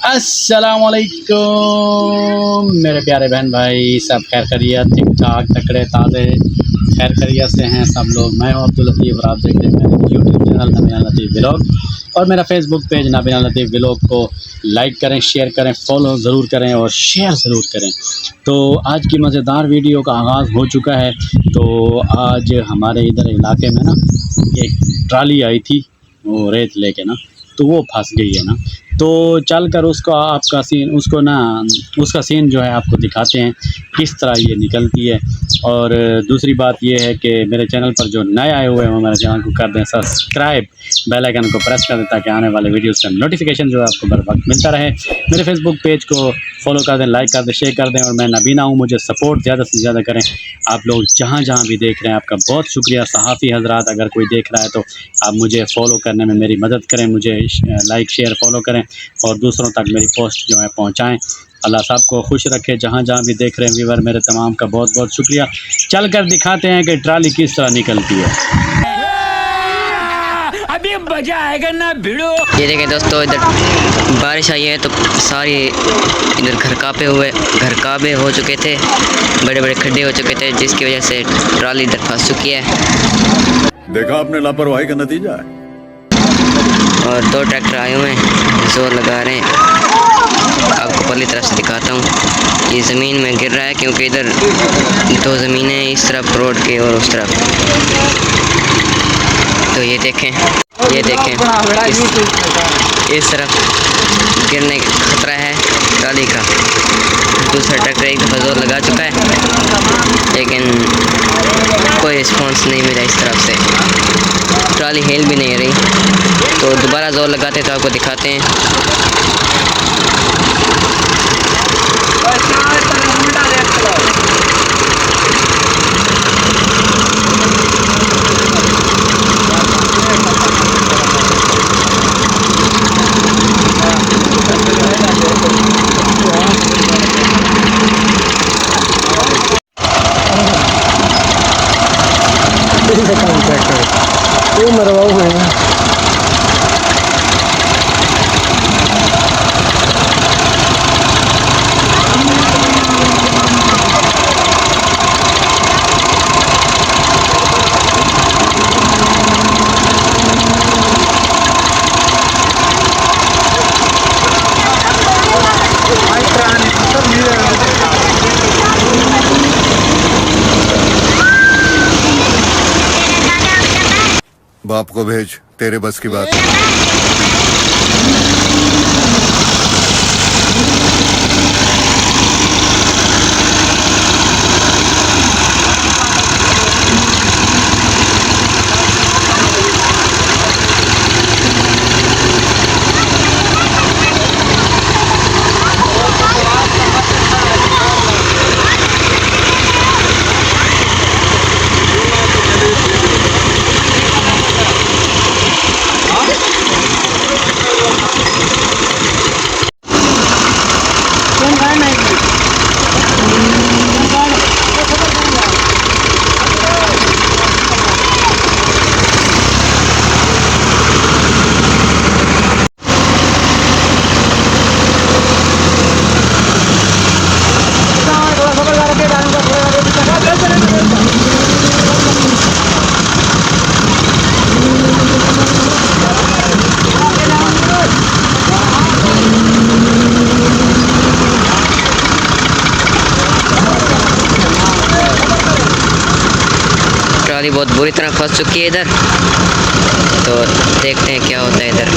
अस्सलामुअलैकुम मेरे प्यारे बहन भाई, सब खैर खैरियत, ठीक ठाक, तकड़े ताज़े खैर खैरियत से हैं सब लोग। मैं हूं अब्दुल लतीफ़ और आप देख रहे हैं मेरे यूट्यूब चैनल नबीना लतीफ़ व्लॉग और मेरा फेसबुक पेज नबीना लतीफ़ व्लॉग को लाइक करें, शेयर करें, फॉलो ज़रूर करें और शेयर ज़रूर करें। तो आज की मज़ेदार वीडियो का आगाज़ हो चुका है। तो आज हमारे इधर इलाके में ना एक ट्राली आई थी वो रेत लेके ना, तो वो फंस गई है ना। तो चल कर उसको आपका सीन उसको ना उसका सीन जो है आपको दिखाते हैं किस तरह ये निकलती है। और दूसरी बात ये है कि मेरे चैनल पर जो नए आए हुए हैं वो मेरे चैनल को कर दें सब्सक्राइब, बेल आइकन को प्रेस कर दें ताकि आने वाले वीडियोस का नोटिफिकेशन जो है आपको बर वक्त मिलता रहे। मेरे फेसबुक पेज को फॉलो कर दें, लाइक कर दें, शेयर कर दें। और मैं नबीना हूँ, मुझे सपोर्ट ज़्यादा से ज़्यादा करें। आप लोग जहाँ जहाँ भी देख रहे हैं आपका बहुत शुक्रिया। सहाफ़ी हजरात अगर कोई देख रहा है तो आप मुझे फॉलो करने में मेरी मदद करें, मुझे लाइक शेयर फॉलो करें और दूसरों तक मेरी पोस्ट जो है पहुंचाएं। अल्लाह साहब को खुश रखे। जहाँ जहाँ भी देख रहे हैं व्यूवर, मेरे तमाम का बहुत बहुत शुक्रिया। चल कर दिखाते हैं कि ट्राली किस तरह निकलती है। अभी मजा आएगा ना भिड़ो। ये देखें दोस्तों, इधर बारिश आई है तो सारी इधर घर काबे हो चुके थे, बड़े बड़े खड्डे हो चुके थे, जिसकी वजह से ट्राली इधर फंस चुकी है। देखा आपने लापरवाही का नतीजा है। और दो ट्रैक्टर आए हुए हैं, जोर लगा रहे हैं। आपको पहली तरफ से दिखाता हूँ। ये ज़मीन में गिर रहा है क्योंकि इधर दो ज़मीनें, इस तरफ रोड के और उस तरफ। तो ये देखें इस तरफ गिरने का खतरा है ट्राली का। दूसरा ट्रैक्टर एक दफ़ा जोर लगा चुका है लेकिन कोई रिस्पॉन्स नहीं मिला इस तरफ से। ट्राली हिल भी नहीं रही, तो दोबारा जोर लगाते तो आपको दिखाते हैं। वो मरवाओ है ना। बाप को भेज, तेरे बस की बात। ट्राली बहुत बुरी तरह फंस चुकी है इधर, तो देखते हैं क्या होता है इधर।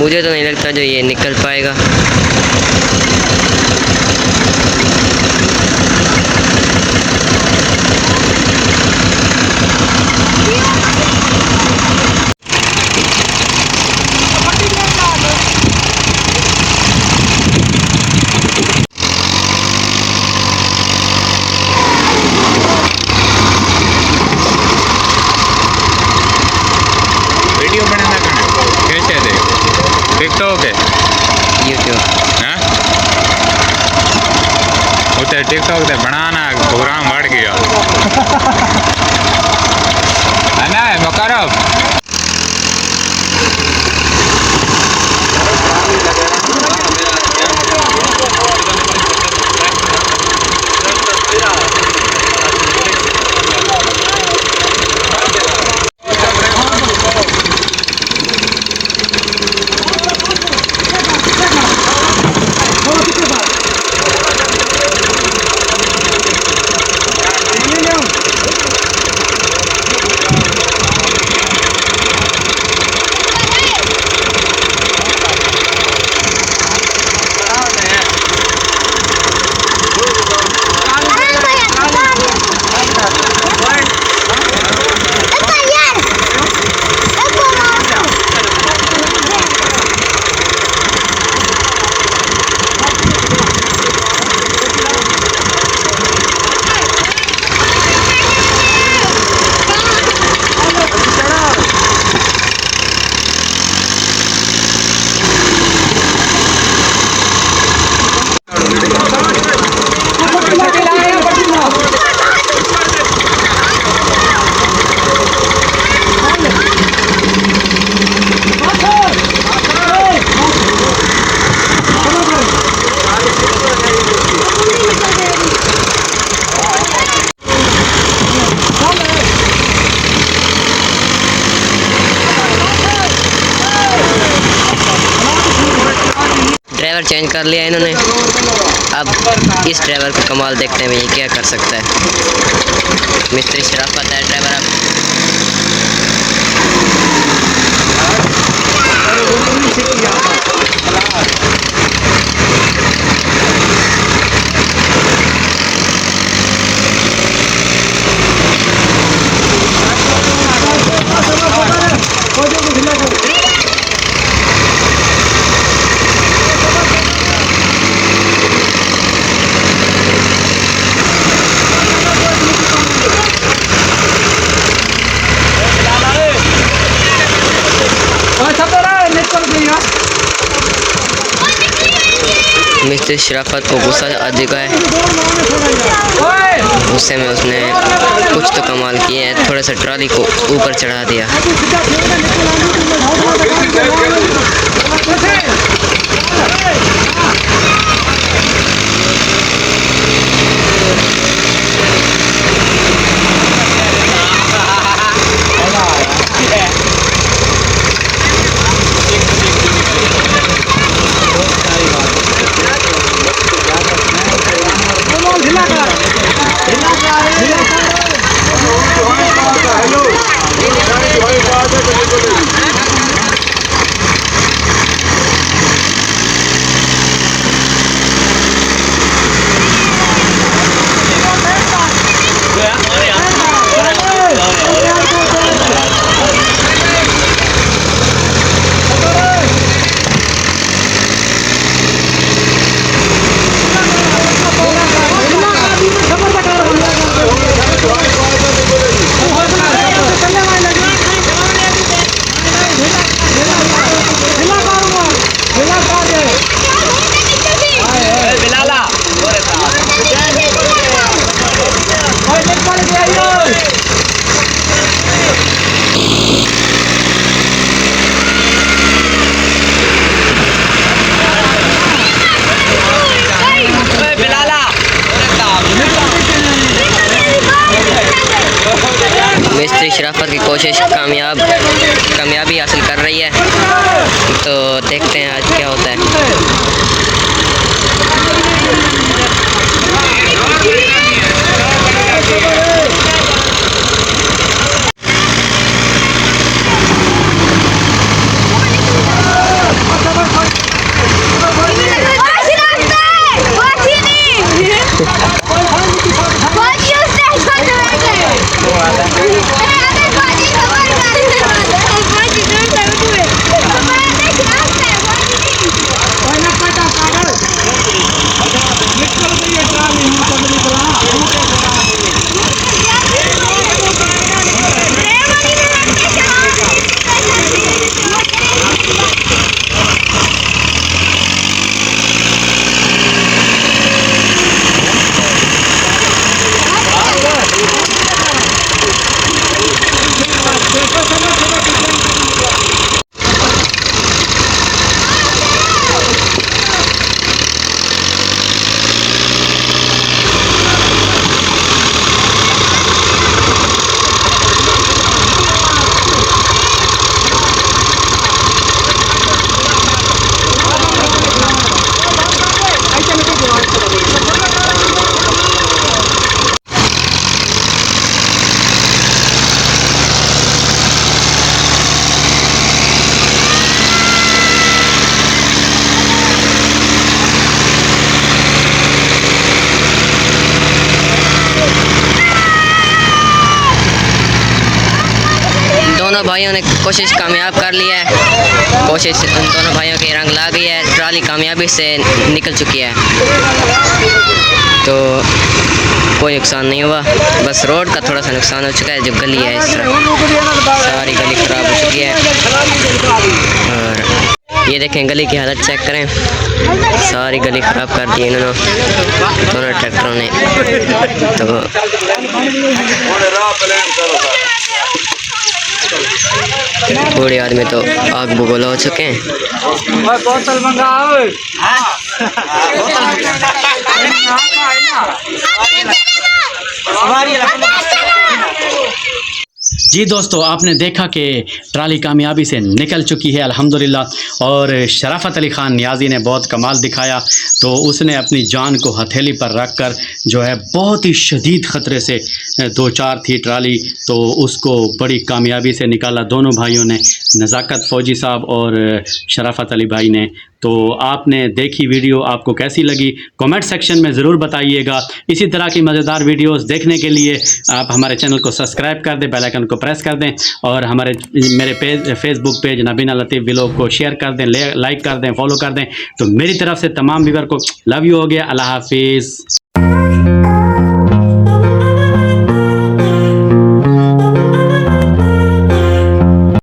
मुझे तो नहीं लगता जो ये निकल पाएगा। वीडियो बनाना कहाँ कैसे दे टिकटॉक है यूट्यूब हाँ उसे टिकटॉक से बनाना प्रोग्राम बढ़ गया है ना मुकरब ड्राइवर चेंज कर लिया इन्होंने। अब इस ड्राइवर का कमाल देखते हैं ये क्या कर सकता है। मिस्त्री शराफत है ड्राइवर। मिस्त्री शराफत को गुस्सा आ चुका है। गुस्से में उसने कुछ तो कमाल किए हैं, थोड़ा सा ट्रॉली को ऊपर चढ़ा दिया। कोशिश कामयाबी हासिल कर रही है। तो देखते हैं आज क्या होता है। दोनों भाइयों ने कोशिश कामयाब कर ली है। कोशिश उन दोनों भाइयों के रंग ला गई है। ट्राली कामयाबी से निकल चुकी है। तो कोई नुकसान नहीं हुआ, बस रोड का थोड़ा सा नुकसान हो चुका है। जो गली है इस तरह सारी गली ख़राब हो चुकी है। और ये देखें गली की हालत चेक करें, सारी गली ख़राब कर दी इन्होंने दोनों ट्रैक्टरों ने। तो बूढ़े आदमी तो आग बबूला हो चुके हैं। जी दोस्तों, आपने देखा कि ट्राली कामयाबी से निकल चुकी है अल्हम्दुलिल्लाह। और शराफत अली ख़ान नियाज़ी ने बहुत कमाल दिखाया। तो उसने अपनी जान को हथेली पर रख कर जो है बहुत ही शदीद ख़तरे से 2-4 थी ट्राली, तो उसको बड़ी कामयाबी से निकाला दोनों भाइयों ने, नज़ाकत फ़ौजी साहब और शराफत अली भाई ने। तो आपने देखी वीडियो, आपको कैसी लगी कमेंट सेक्शन में ज़रूर बताइएगा। इसी तरह की मज़ेदार वीडियोस देखने के लिए आप हमारे चैनल को सब्सक्राइब कर दें, बेल आइकन को प्रेस कर दें और मेरे फेसबुक पेज नबीना लतीफ़ व्लॉग को शेयर कर दें, लाइक कर दें, फॉलो कर दें। तो मेरी तरफ से तमाम व्यूअर को लव यू हो गया। अल्लाह हाफिज़।